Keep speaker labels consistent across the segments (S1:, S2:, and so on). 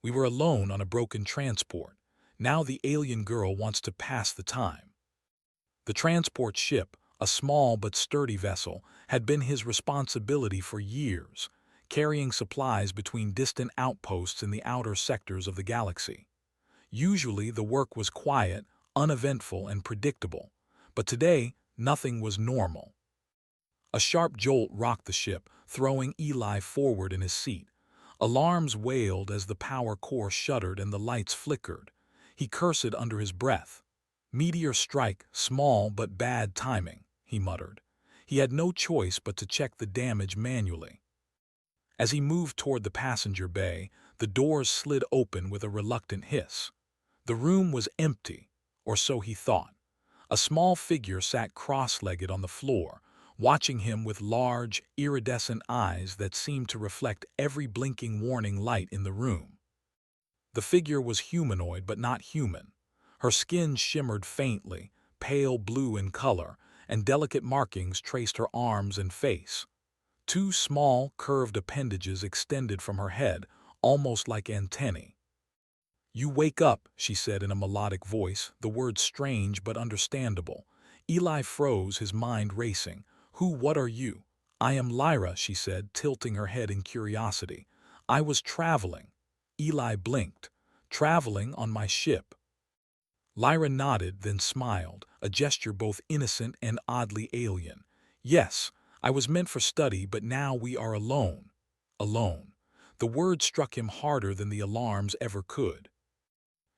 S1: We were alone on a broken transport. Now the alien girl wants to pass the time. The transport ship, a small but sturdy vessel, had been his responsibility for years, carrying supplies between distant outposts in the outer sectors of the galaxy. Usually the work was quiet, uneventful, and predictable, but today nothing was normal. A sharp jolt rocked the ship, throwing Eli forward in his seat. Alarms wailed as the power core shuddered and the lights flickered. He cursed under his breath. "Meteor strike, small but bad timing," he muttered. He had no choice but to check the damage manually. As he moved toward the passenger bay, the doors slid open with a reluctant hiss. The room was empty, or so he thought. A small figure sat cross-legged on the floor, watching him with large, iridescent eyes that seemed to reflect every blinking warning light in the room. The figure was humanoid but not human. Her skin shimmered faintly, pale blue in color, and delicate markings traced her arms and face. Two small, curved appendages extended from her head, almost like antennae. "You wake up," she said in a melodic voice, the words strange but understandable. Eli froze, his mind racing. What are you?" "I am Lyra," she said, tilting her head in curiosity. "I was traveling." Eli blinked. "Traveling on my ship?" Lyra nodded, then smiled, a gesture both innocent and oddly alien. "Yes, I was meant for study, but now we are alone." Alone. The word struck him harder than the alarms ever could.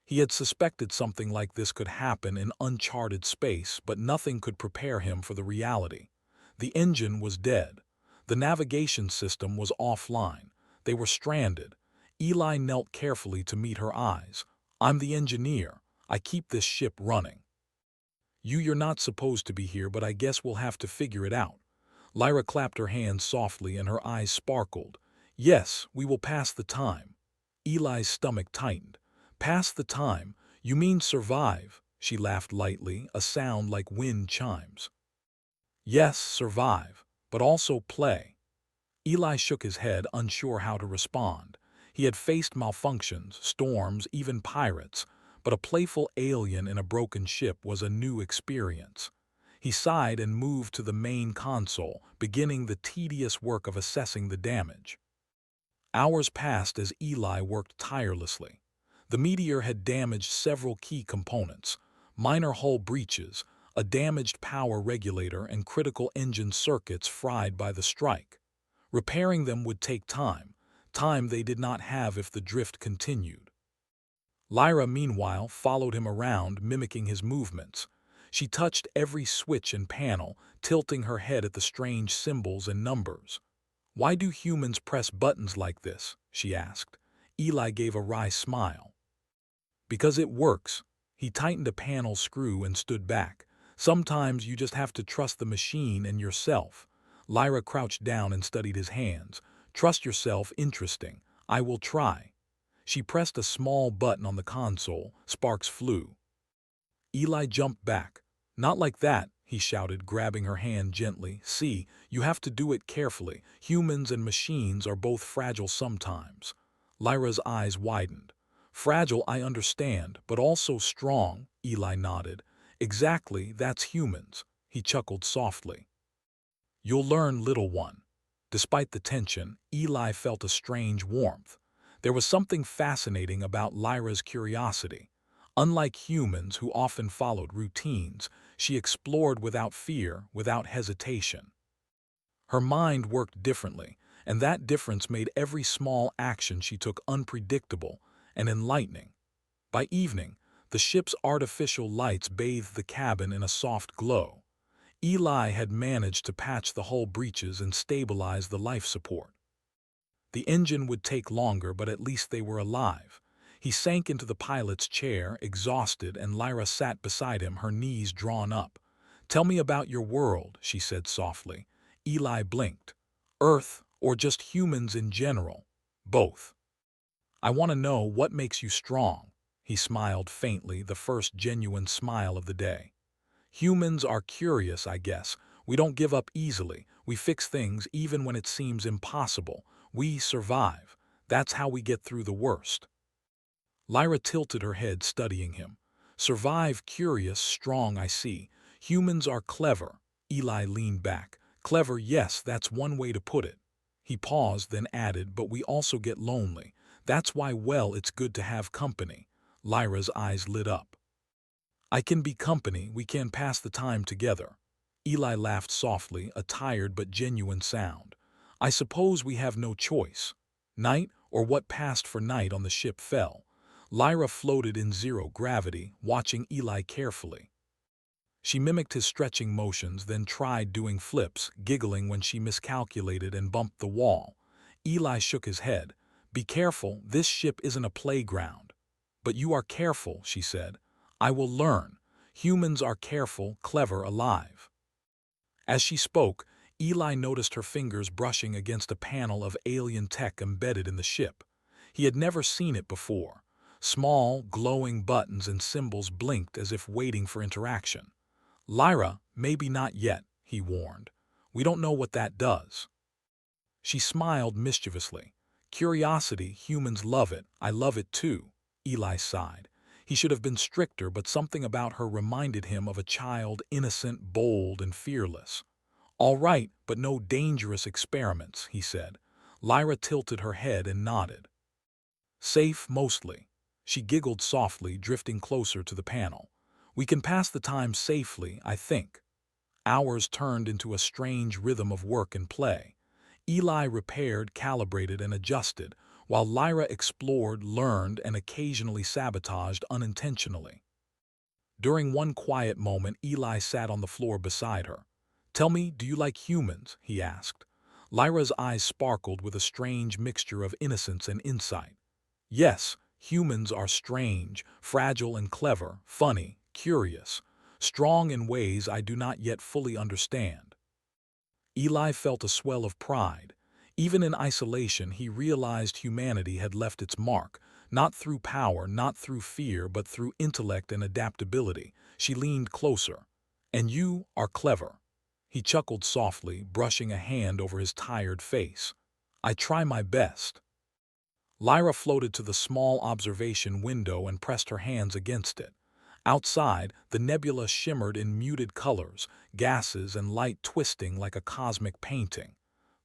S1: He had suspected something like this could happen in uncharted space, but nothing could prepare him for the reality. The engine was dead. The navigation system was offline. They were stranded. Eli knelt carefully to meet her eyes. "I'm the engineer. I keep this ship running." You're not supposed to be here, but I guess we'll have to figure it out." Lyra clapped her hands softly and her eyes sparkled. "Yes, we will pass the time." Eli's stomach tightened. "Pass the time? You mean survive?" She laughed lightly, a sound like wind chimes. "Yes, survive, but also play." Eli shook his head, unsure how to respond. He had faced malfunctions, storms, even pirates, but a playful alien in a broken ship was a new experience. He sighed and moved to the main console, beginning the tedious work of assessing the damage. Hours passed as Eli worked tirelessly. The meteor had damaged several key components: minor hull breaches, a damaged power regulator, and critical engine circuits fried by the strike. Repairing them would take time they did not have if the drift continued. Lyra, meanwhile, followed him around, mimicking his movements. She touched every switch and panel, tilting her head at the strange symbols and numbers. "Why do humans press buttons like this?" she asked. Eli gave a wry smile. "Because it works." He tightened a panel screw and stood back. "Sometimes you just have to trust the machine and yourself." Lyra crouched down and studied his hands. "Trust yourself, interesting. I will try." She pressed a small button on the console. Sparks flew. Eli jumped back. "Not like that," he shouted, grabbing her hand gently. "See, you have to do it carefully. Humans and machines are both fragile sometimes." Lyra's eyes widened. "Fragile, I understand, but also strong," Eli nodded. "Exactly, that's humans." He chuckled softly. "You'll learn, little one." Despite the tension, Eli felt a strange warmth. There was something fascinating about Lyra's curiosity. Unlike humans who often followed routines, she explored without fear, without hesitation. Her mind worked differently, and that difference made every small action she took unpredictable and enlightening. By evening, the ship's artificial lights bathed the cabin in a soft glow. Eli had managed to patch the hull breaches and stabilize the life support. The engine would take longer, but at least they were alive. He sank into the pilot's chair, exhausted, and Lyra sat beside him, her knees drawn up. "Tell me about your world," she said softly. Eli blinked. "Earth, or just humans in general?" "Both." "I want to know what makes you strong." He smiled faintly, the first genuine smile of the day. "Humans are curious, I guess. We don't give up easily. We fix things even when it seems impossible. We survive. That's how we get through the worst." Lyra tilted her head, studying him. Survive, curious, strong, I see. Humans are clever. Eli leaned back. Clever, yes, that's one way to put it. He paused, then added, but we also get lonely. That's why, well, it's good to have company. Lyra's eyes lit up. I can be company, we can pass the time together. Eli laughed softly, a tired but genuine sound. I suppose we have no choice. Night, or what passed for night on the ship, fell. Lyra floated in zero gravity, watching Eli carefully. She mimicked his stretching motions, then tried doing flips, giggling when she miscalculated and bumped the wall. Eli shook his head. Be careful, this ship isn't a playground. But you are careful, she said. I will learn. Humans are careful, clever, alive. As she spoke, Eli noticed her fingers brushing against a panel of alien tech embedded in the ship. He had never seen it before. Small, glowing buttons and symbols blinked as if waiting for interaction. Lyra, maybe not yet, he warned. We don't know what that does. She smiled mischievously. Curiosity, humans love it. I love it too. Eli sighed. He should have been stricter, but something about her reminded him of a child, innocent, bold, and fearless. All right, but no dangerous experiments, he said. Lyra tilted her head and nodded. Safe, mostly. She giggled softly, drifting closer to the panel. We can pass the time safely, I think. Hours turned into a strange rhythm of work and play. Eli repaired, calibrated, and adjusted, while Lyra explored, learned, and occasionally sabotaged unintentionally. During one quiet moment, Eli sat on the floor beside her. Tell me, do you like humans? He asked. Lyra's eyes sparkled with a strange mixture of innocence and insight. Yes, humans are strange, fragile and clever, funny, curious, strong in ways I do not yet fully understand. Eli felt a swell of pride. Even in isolation, he realized humanity had left its mark, not through power, not through fear, but through intellect and adaptability. She leaned closer. And you are clever. He chuckled softly, brushing a hand over his tired face. I try my best. Lyra floated to the small observation window and pressed her hands against it. Outside, the nebula shimmered in muted colors, gases and light twisting like a cosmic painting.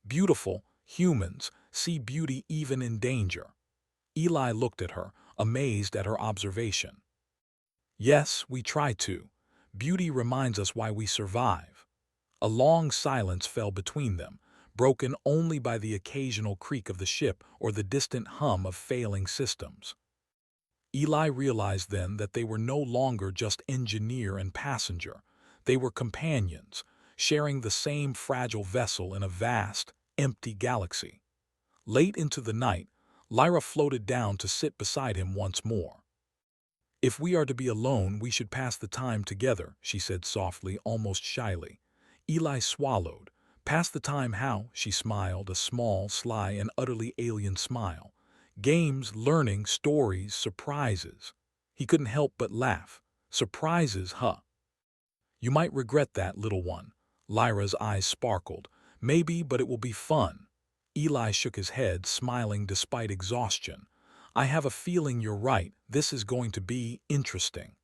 S1: Beautiful, humans, see beauty even in danger. Eli looked at her, amazed at her observation. Yes, we try to. Beauty reminds us why we survive. A long silence fell between them, broken only by the occasional creak of the ship or the distant hum of failing systems. Eli realized then that they were no longer just engineer and passenger. They were companions, sharing the same fragile vessel in a vast, empty galaxy. Late into the night, Lyra floated down to sit beside him once more. If we are to be alone, we should pass the time together, she said softly, almost shyly. Eli swallowed. Pass the time how? She smiled, a small, sly, and utterly alien smile. Games, learning, stories, surprises. He couldn't help but laugh. Surprises, huh? You might regret that, little one. Lyra's eyes sparkled. Maybe, but it will be fun. Eli shook his head, smiling despite exhaustion. I have a feeling you're right. This is going to be interesting.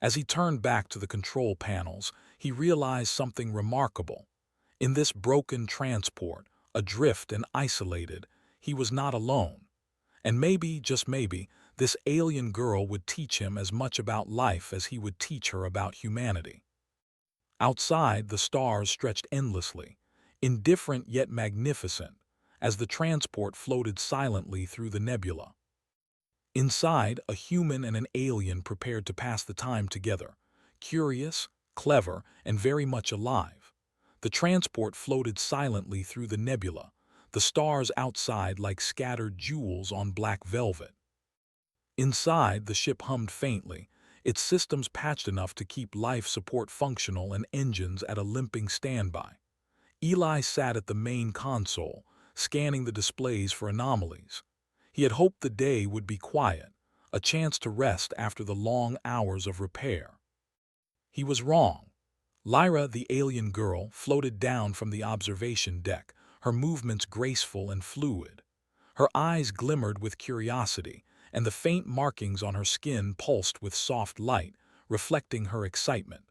S1: As he turned back to the control panels, he realized something remarkable. In this broken transport, adrift and isolated, he was not alone. And maybe, just maybe, this alien girl would teach him as much about life as he would teach her about humanity. Outside, the stars stretched endlessly, indifferent yet magnificent, as the transport floated silently through the nebula. Inside, a human and an alien prepared to pass the time together, curious, clever, and very much alive. The transport floated silently through the nebula, the stars outside like scattered jewels on black velvet. Inside, the ship hummed faintly, its systems patched enough to keep life support functional and engines at a limping standby. Eli sat at the main console, scanning the displays for anomalies. He had hoped the day would be quiet, a chance to rest after the long hours of repair. He was wrong. Lyra, the alien girl, floated down from the observation deck, her movements graceful and fluid. Her eyes glimmered with curiosity, and the faint markings on her skin pulsed with soft light, reflecting her excitement.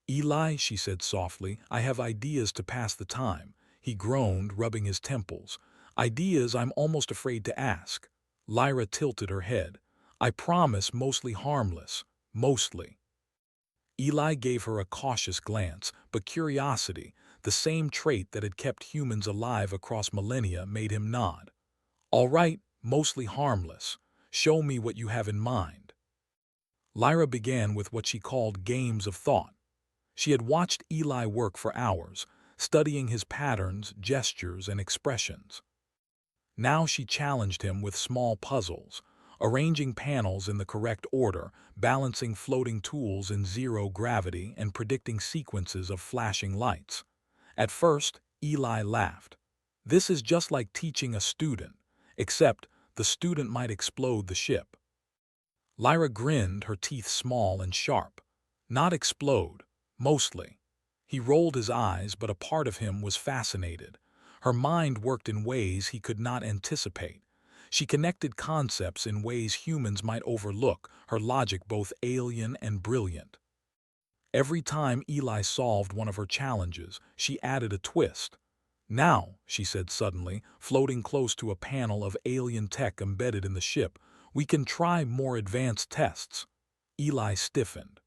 S1: "Eli," she said softly, "I have ideas to pass the time." He groaned, rubbing his temples. "Ideas I'm almost afraid to ask." Lyra tilted her head. "I promise, mostly harmless. Mostly." Eli gave her a cautious glance, but curiosity, the same trait that had kept humans alive across millennia, made him nod. "All right, mostly harmless. Show me what you have in mind." Lyra began with what she called games of thought. She had watched Eli work for hours, studying his patterns, gestures, and expressions. Now she challenged him with small puzzles, arranging panels in the correct order, balancing floating tools in zero gravity, and predicting sequences of flashing lights. At first, Eli laughed. "This is just like teaching a student, except the student might explode the ship." Lyra grinned, her teeth small and sharp. "Not explode, mostly." He rolled his eyes, but a part of him was fascinated. Her mind worked in ways he could not anticipate. She connected concepts in ways humans might overlook, her logic both alien and brilliant. Every time Eli solved one of her challenges, she added a twist. "Now," she said suddenly, floating close to a panel of alien tech embedded in the ship, "we can try more advanced tests." Eli stiffened.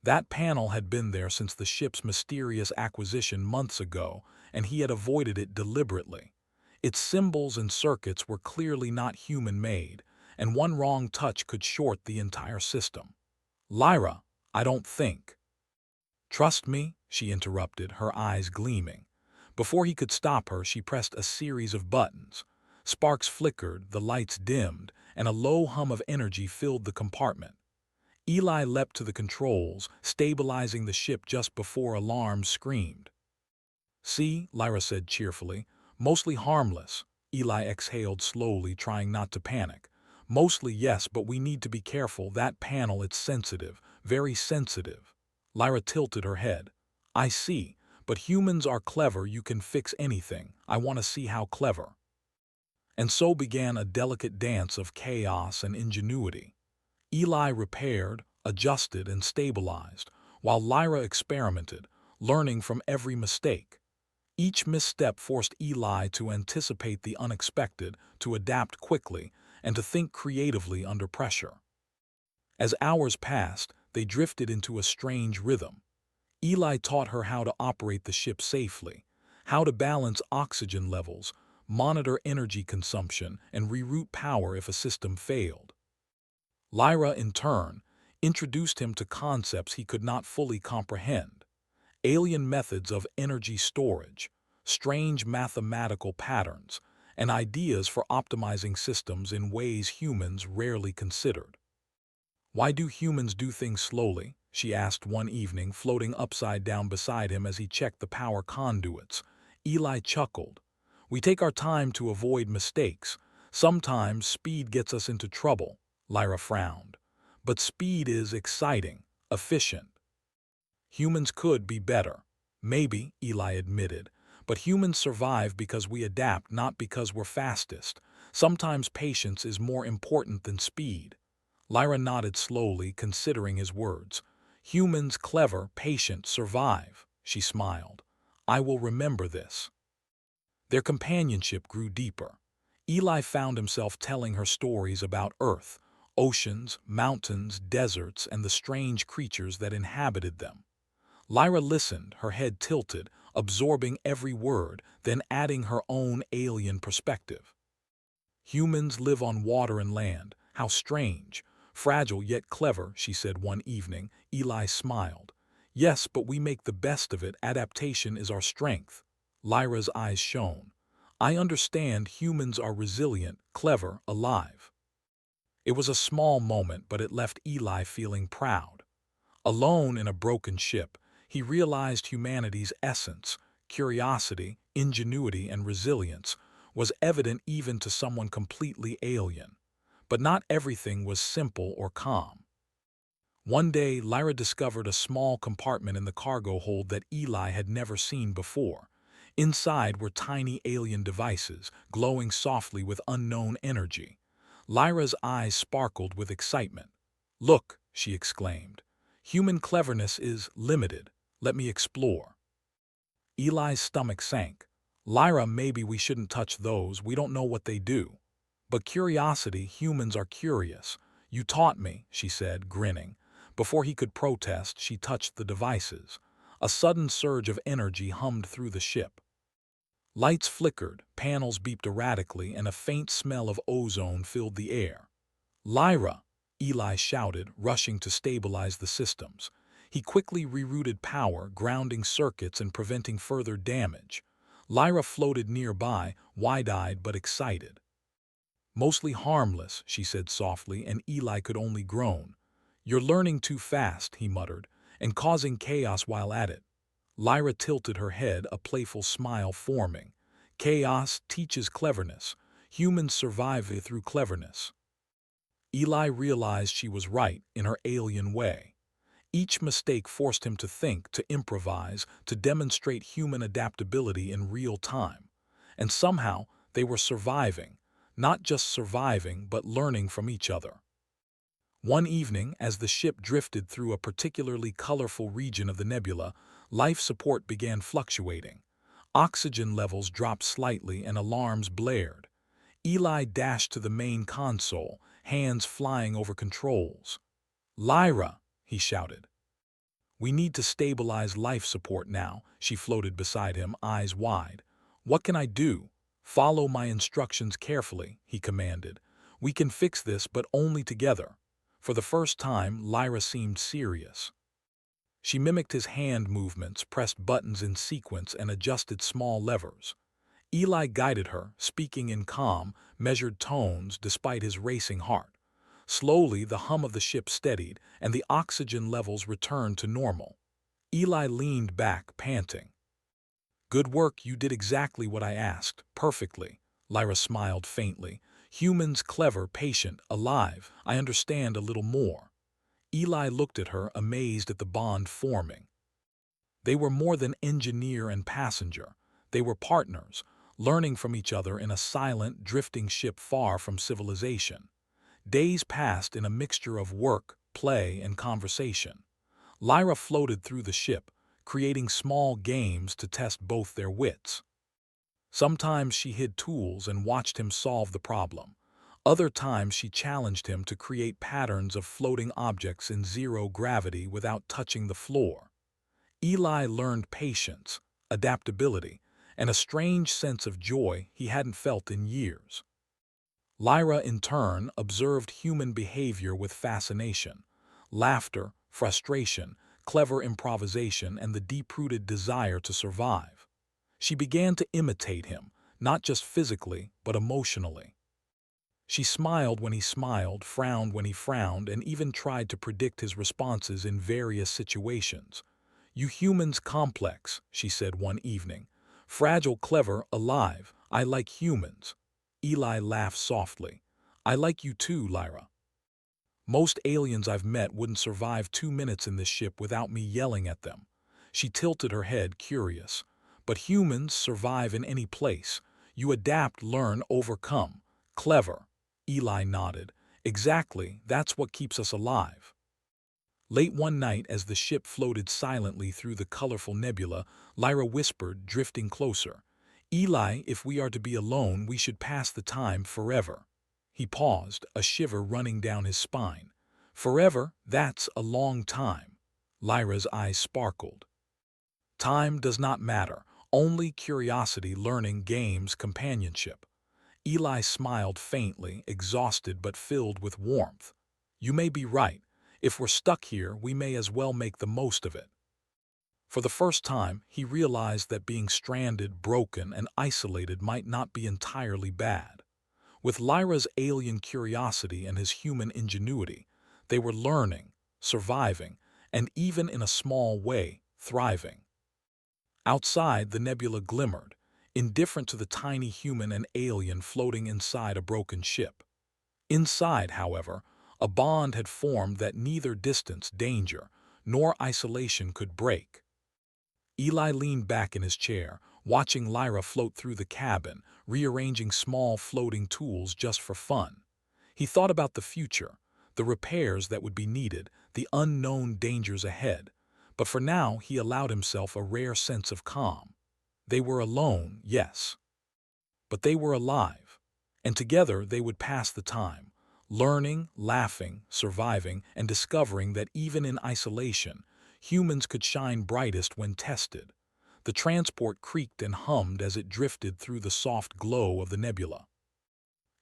S1: That panel had been there since the ship's mysterious acquisition months ago, and he had avoided it deliberately. Its symbols and circuits were clearly not human-made, and one wrong touch could short the entire system. "Lyra, I don't think." "Trust me," she interrupted, her eyes gleaming. Before he could stop her, she pressed a series of buttons. Sparks flickered, the lights dimmed, and a low hum of energy filled the compartment. Eli leapt to the controls, stabilizing the ship just before alarms screamed. "See," Lyra said cheerfully, "mostly harmless." Eli exhaled slowly, trying not to panic. "Mostly yes, but we need to be careful. That panel, it's sensitive, very sensitive." Lyra tilted her head. "I see, but humans are clever. You can fix anything. I want to see how clever." And so began a delicate dance of chaos and ingenuity. Eli repaired, adjusted, and stabilized, while Lyra experimented, learning from every mistake. Each misstep forced Eli to anticipate the unexpected, to adapt quickly, and to think creatively under pressure. As hours passed, they drifted into a strange rhythm. Eli taught her how to operate the ship safely, how to balance oxygen levels, monitor energy consumption, and reroute power if a system failed. Lyra, in turn, introduced him to concepts he could not fully comprehend: alien methods of energy storage, strange mathematical patterns, and ideas for optimizing systems in ways humans rarely considered. "Why do humans do things slowly?" she asked one evening, floating upside down beside him as he checked the power conduits. Eli chuckled. "We take our time to avoid mistakes. Sometimes speed gets us into trouble." Lyra frowned. "But speed is exciting, efficient." "Humans could be better." "Maybe," Eli admitted, "but humans survive because we adapt, not because we're fastest. Sometimes patience is more important than speed." Lyra nodded slowly, considering his words. "Humans clever, patient, survive." She smiled. "I will remember this." Their companionship grew deeper. Eli found himself telling her stories about Earth, oceans, mountains, deserts, and the strange creatures that inhabited them. Lyra listened, her head tilted, absorbing every word, then adding her own alien perspective. "Humans live on water and land. How strange. Fragile yet clever," she said one evening. Eli smiled. "Yes, but we make the best of it. Adaptation is our strength." Lyra's eyes shone. "I understand humans are resilient, clever, alive." It was a small moment, but it left Eli feeling proud. Alone in a broken ship, he realized humanity's essence: curiosity, ingenuity, and resilience was evident even to someone completely alien. But not everything was simple or calm. One day, Lyra discovered a small compartment in the cargo hold that Eli had never seen before. Inside were tiny alien devices, glowing softly with unknown energy. Lyra's eyes sparkled with excitement. "Look," she exclaimed. "Human cleverness is limited. Let me explore." Eli's stomach sank. "Lyra, maybe we shouldn't touch those. We don't know what they do." "But curiosity, humans are curious. You taught me," she said, grinning. Before he could protest, she touched the devices. A sudden surge of energy hummed through the ship. Lights flickered, panels beeped erratically, and a faint smell of ozone filled the air. "Lyra!" Eli shouted, rushing to stabilize the systems. He quickly rerouted power, grounding circuits and preventing further damage. Lyra floated nearby, wide-eyed but excited. "Mostly harmless," she said softly, and Eli could only groan. "You're learning too fast," he muttered, "and causing chaos while at it." Lyra tilted her head, a playful smile forming. "Chaos teaches cleverness. Humans survive through cleverness." Eli realized she was right in her alien way. Each mistake forced him to think, to improvise, to demonstrate human adaptability in real time. And somehow, they were surviving. Not just surviving, but learning from each other. One evening, as the ship drifted through a particularly colorful region of the nebula, life support began fluctuating. Oxygen levels dropped slightly and alarms blared. Eli dashed to the main console, hands flying over controls. "Lyra!" he shouted. "We need to stabilize life support now," she floated beside him, eyes wide. "What can I do?" "Follow my instructions carefully," he commanded. "We can fix this, but only together." For the first time, Lyra seemed serious. She mimicked his hand movements, pressed buttons in sequence, and adjusted small levers. Eli guided her, speaking in calm, measured tones despite his racing heart. Slowly, the hum of the ship steadied, and the oxygen levels returned to normal. Eli leaned back, panting. "Good work, you did exactly what I asked, perfectly." Lyra smiled faintly. "Humans clever, patient, alive. I understand a little more." Eli looked at her, amazed at the bond forming. They were more than engineer and passenger. They were partners, learning from each other in a silent, drifting ship far from civilization. Days passed in a mixture of work, play, and conversation. Lyra floated through the ship, creating small games to test both their wits. Sometimes she hid tools and watched him solve the problem. Other times she challenged him to create patterns of floating objects in zero gravity without touching the floor. Eli learned patience, adaptability, and a strange sense of joy he hadn't felt in years. Lyra, in turn, observed human behavior with fascination. Laughter, frustration, clever improvisation, and the deep-rooted desire to survive. She began to imitate him, not just physically, but emotionally. She smiled when he smiled, frowned when he frowned, and even tried to predict his responses in various situations. "You humans complex," she said one evening. "Fragile, clever, alive. I like humans." Eli laughed softly. "I like you too, Lyra. Most aliens I've met wouldn't survive 2 minutes in this ship without me yelling at them." She tilted her head, curious. "But humans survive in any place. You adapt, learn, overcome. Clever." Eli nodded. "Exactly, that's what keeps us alive." Late one night, as the ship floated silently through the colorful nebula, Lyra whispered, drifting closer. "Eli, if we are to be alone, we should pass the time forever." He paused, a shiver running down his spine. "Forever? That's a long time." Lyra's eyes sparkled. "Time does not matter. Only curiosity, learning, games, companionship." Eli smiled faintly, exhausted but filled with warmth. "You may be right. If we're stuck here, we may as well make the most of it." For the first time, he realized that being stranded, broken, and isolated might not be entirely bad. With Lyra's alien curiosity and his human ingenuity, they were learning, surviving, and even in a small way, thriving. Outside, the nebula glimmered, indifferent to the tiny human and alien floating inside a broken ship. Inside, however, a bond had formed that neither distance, danger, nor isolation could break. Eli leaned back in his chair, watching Lyra float through the cabin, rearranging small floating tools just for fun. He thought about the future, the repairs that would be needed, the unknown dangers ahead. But for now, he allowed himself a rare sense of calm. They were alone, yes, but they were alive. And together they would pass the time, learning, laughing, surviving, and discovering that even in isolation, humans could shine brightest when tested. The transport creaked and hummed as it drifted through the soft glow of the nebula.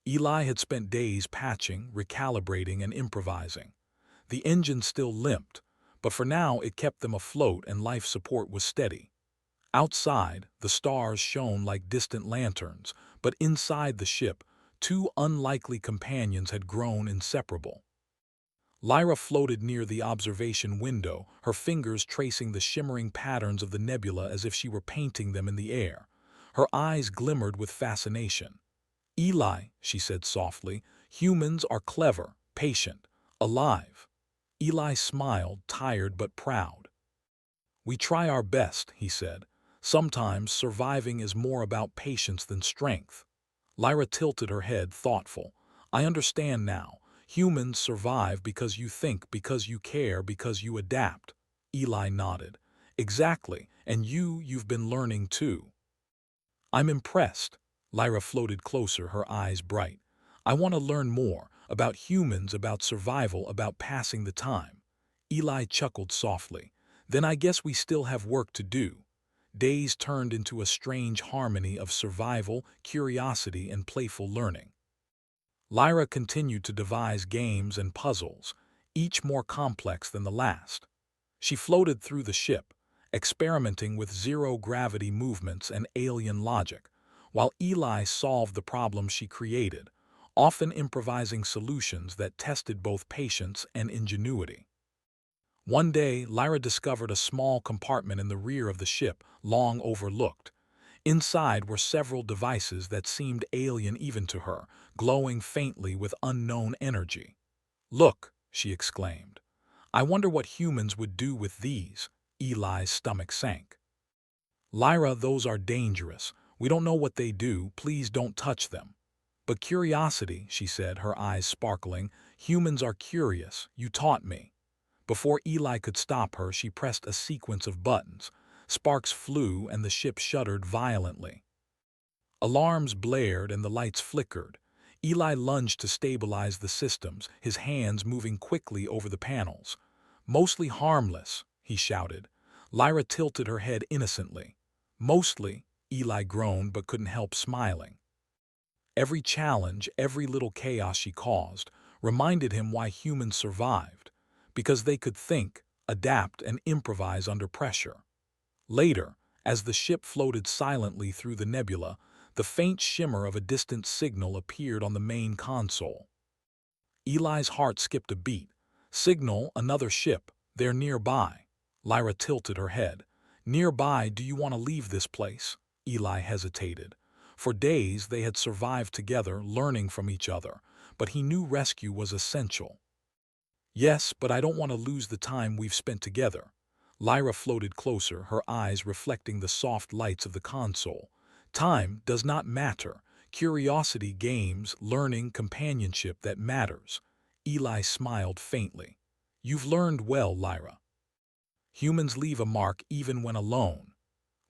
S1: Eli had spent days patching, recalibrating, and improvising. The engine still limped, but for now it kept them afloat and life support was steady. Outside, the stars shone like distant lanterns, but inside the ship, two unlikely companions had grown inseparable. Lyra floated near the observation window, her fingers tracing the shimmering patterns of the nebula as if she were painting them in the air. Her eyes glimmered with fascination. "Eli," she said softly, "humans are clever, patient, alive." Eli smiled, tired but proud. "We try our best," he said. "Sometimes surviving is more about patience than strength." Lyra tilted her head, thoughtful. "I understand now. Humans survive because you think, because you care, because you adapt." Eli nodded. "Exactly, and you've been learning too." "I'm impressed." Lyra floated closer, her eyes bright. "I want to learn more, about humans, about survival, about passing the time." Eli chuckled softly. "Then I guess we still have work to do." Days turned into a strange harmony of survival, curiosity, and playful learning. Lyra continued to devise games and puzzles, each more complex than the last. She floated through the ship, experimenting with zero-gravity movements and alien logic, while Eli solved the problems she created, often improvising solutions that tested both patience and ingenuity. One day, Lyra discovered a small compartment in the rear of the ship, long overlooked. Inside were several devices that seemed alien even to her, glowing faintly with unknown energy. "Look," she exclaimed. "I wonder what humans would do with these." Eli's stomach sank. "Lyra, those are dangerous. We don't know what they do. Please don't touch them." "But curiosity," she said, her eyes sparkling. "Humans are curious. You taught me." Before Eli could stop her, she pressed a sequence of buttons. Sparks flew and the ship shuddered violently. Alarms blared and the lights flickered. Eli lunged to stabilize the systems, his hands moving quickly over the panels. "Mostly harmless," he shouted. Lyra tilted her head innocently. "Mostly," Eli groaned but couldn't help smiling. Every challenge, every little chaos she caused, reminded him why humans survived. Because they could think, adapt, and improvise under pressure. Later, as the ship floated silently through the nebula, the faint shimmer of a distant signal appeared on the main console. Eli's heart skipped a beat. "Signal, another ship. They're nearby." Lyra tilted her head. "Nearby, do you want to leave this place?" Eli hesitated. For days they had survived together, learning from each other, but he knew rescue was essential. "Yes, but I don't want to lose the time we've spent together." Lyra floated closer, her eyes reflecting the soft lights of the console. "Time does not matter. Curiosity, games, learning, companionship that matters." Eli smiled faintly. "You've learned well, Lyra. Humans leave a mark even when alone."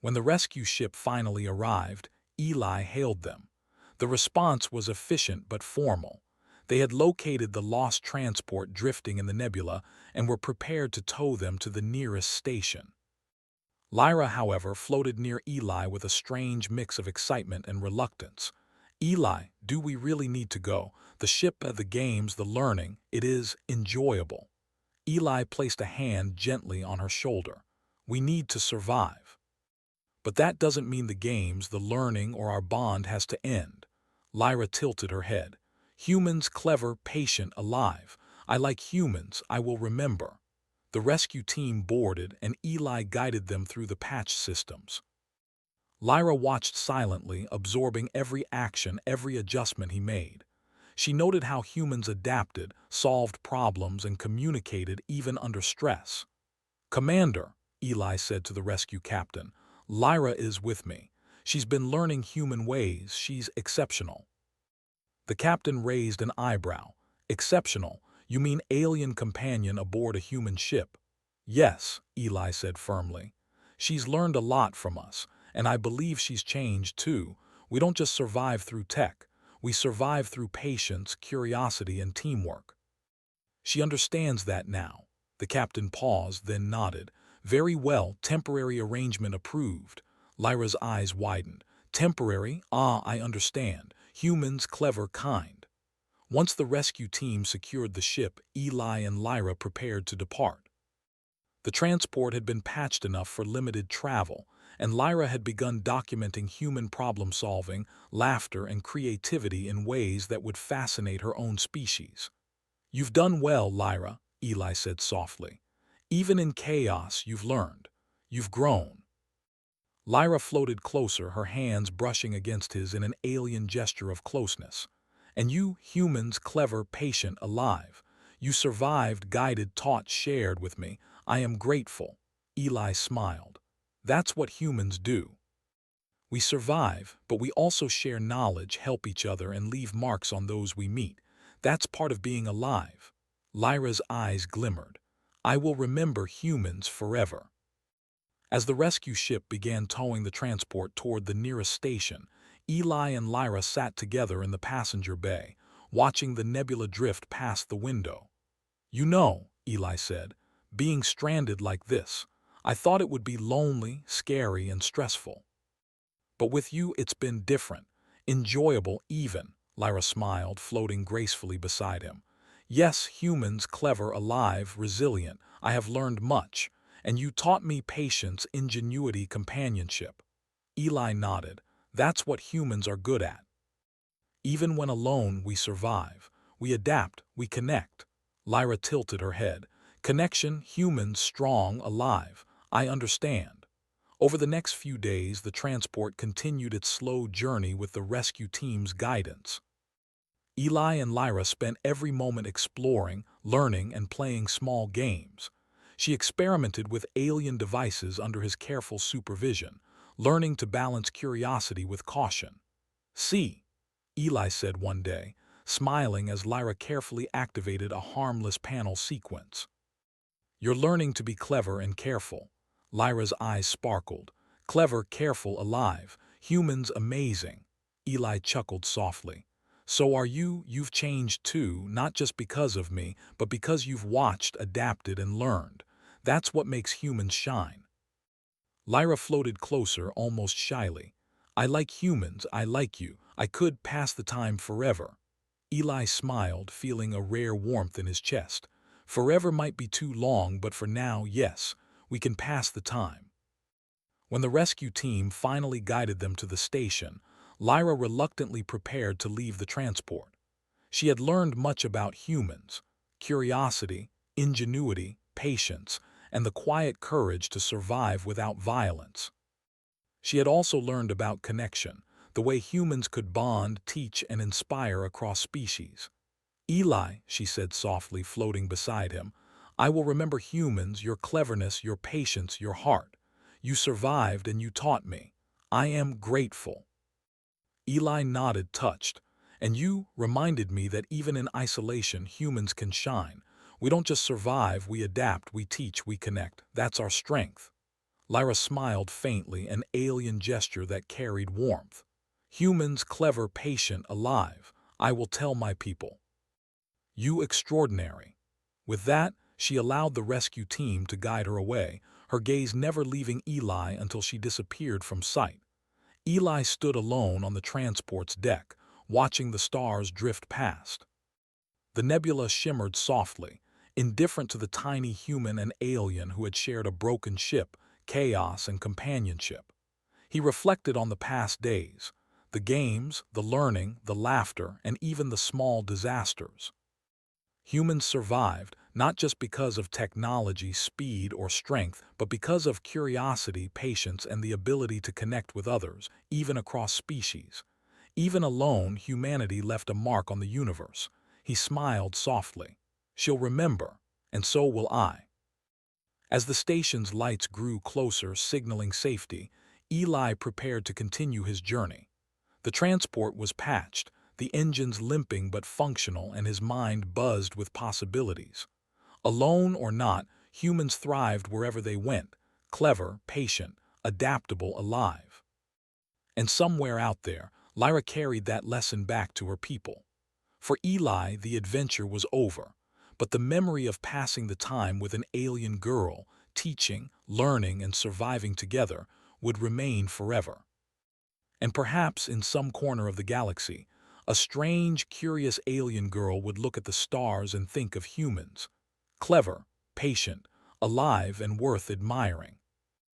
S1: When the rescue ship finally arrived, Eli hailed them. The response was efficient but formal. They had located the lost transport drifting in the nebula and were prepared to tow them to the nearest station. Lyra, however, floated near Eli with a strange mix of excitement and reluctance. "Eli, do we really need to go? The ship, the games, the learning, it is enjoyable." Eli placed a hand gently on her shoulder. "We need to survive. But that doesn't mean the games, the learning, or our bond has to end." Lyra tilted her head. "Humans, clever, patient, alive. I like humans, I will remember." The rescue team boarded, and Eli guided them through the patch systems. Lyra watched silently, absorbing every action, every adjustment he made. She noted how humans adapted, solved problems, and communicated even under stress. "Commander," Eli said to the rescue captain, "Lyra is with me. She's been learning human ways. She's exceptional." The captain raised an eyebrow. Exceptional. You mean alien companion aboard a human ship? Yes, Eli said firmly. She's learned a lot from us, and I believe she's changed too. We don't just survive through tech. We survive through patience, curiosity, and teamwork. She understands that now. The captain paused, then nodded. Very well, temporary arrangement approved. Lyra's eyes widened. Temporary? Ah, I understand. Humans, clever, kind. Once the rescue team secured the ship, Eli and Lyra prepared to depart. The transport had been patched enough for limited travel, and Lyra had begun documenting human problem-solving, laughter, and creativity in ways that would fascinate her own species. You've done well, Lyra, Eli said softly. Even in chaos, you've learned. You've grown. Lyra floated closer, her hands brushing against his in an alien gesture of closeness. And you, humans, clever, patient, alive. You survived, guided, taught, shared with me. I am grateful. Eli smiled. That's what humans do. We survive, but we also share knowledge, help each other, and leave marks on those we meet. That's part of being alive. Lyra's eyes glimmered. I will remember humans forever. As the rescue ship began towing the transport toward the nearest station, Eli and Lyra sat together in the passenger bay, watching the nebula drift past the window. You know, Eli said, being stranded like this, I thought it would be lonely, scary, and stressful. But with you it's been different, enjoyable even, Lyra smiled, floating gracefully beside him. Yes, humans, clever, alive, resilient, I have learned much, and you taught me patience, ingenuity, companionship. Eli nodded. That's what humans are good at. Even when alone, we survive. We adapt, we connect. Lyra tilted her head. Connection, humans, strong, alive. I understand. Over the next few days, the transport continued its slow journey with the rescue team's guidance. Eli and Lyra spent every moment exploring, learning, and playing small games. She experimented with alien devices under his careful supervision, learning to balance curiosity with caution. See, Eli said one day, smiling as Lyra carefully activated a harmless panel sequence. You're learning to be clever and careful. Lyra's eyes sparkled. Clever, careful, alive. Humans amazing. Eli chuckled softly. So are you. You've changed too, not just because of me, but because you've watched, adapted, and learned. That's what makes humans shine. Lyra floated closer, almost shyly. I like humans, I like you. I could pass the time forever. Eli smiled, feeling a rare warmth in his chest. Forever might be too long, but for now, yes, we can pass the time. When the rescue team finally guided them to the station, Lyra reluctantly prepared to leave the transport. She had learned much about humans, curiosity, ingenuity, patience, and the quiet courage to survive without violence. She had also learned about connection, the way humans could bond, teach, and inspire across species. Eli, she said softly, floating beside him, I will remember humans, your cleverness, your patience, your heart. You survived and you taught me. I am grateful. Eli nodded, touched. And you reminded me that even in isolation, humans can shine. We don't just survive, we adapt, we teach, we connect. That's our strength. Lyra smiled faintly, an alien gesture that carried warmth. Humans, clever, patient, alive. I will tell my people. You extraordinary. With that, she allowed the rescue team to guide her away, her gaze never leaving Eli until she disappeared from sight. Eli stood alone on the transport's deck, watching the stars drift past. The nebula shimmered softly, indifferent to the tiny human and alien who had shared a broken ship, chaos, and companionship. He reflected on the past days, the games, the learning, the laughter, and even the small disasters. Humans survived, not just because of technology, speed, or strength, but because of curiosity, patience, and the ability to connect with others, even across species. Even alone, humanity left a mark on the universe. He smiled softly. She'll remember, and so will I. As the station's lights grew closer, signaling safety, Eli prepared to continue his journey. The transport was patched, the engines limping but functional and his mind buzzed with possibilities. Alone or not, humans thrived wherever they went, clever, patient, adaptable, alive. And somewhere out there, Lyra carried that lesson back to her people. For Eli, the adventure was over, but the memory of passing the time with an alien girl, teaching, learning, and surviving together, would remain forever. And perhaps in some corner of the galaxy, a strange, curious alien girl would look at the stars and think of humans. Clever, patient, alive, and worth admiring.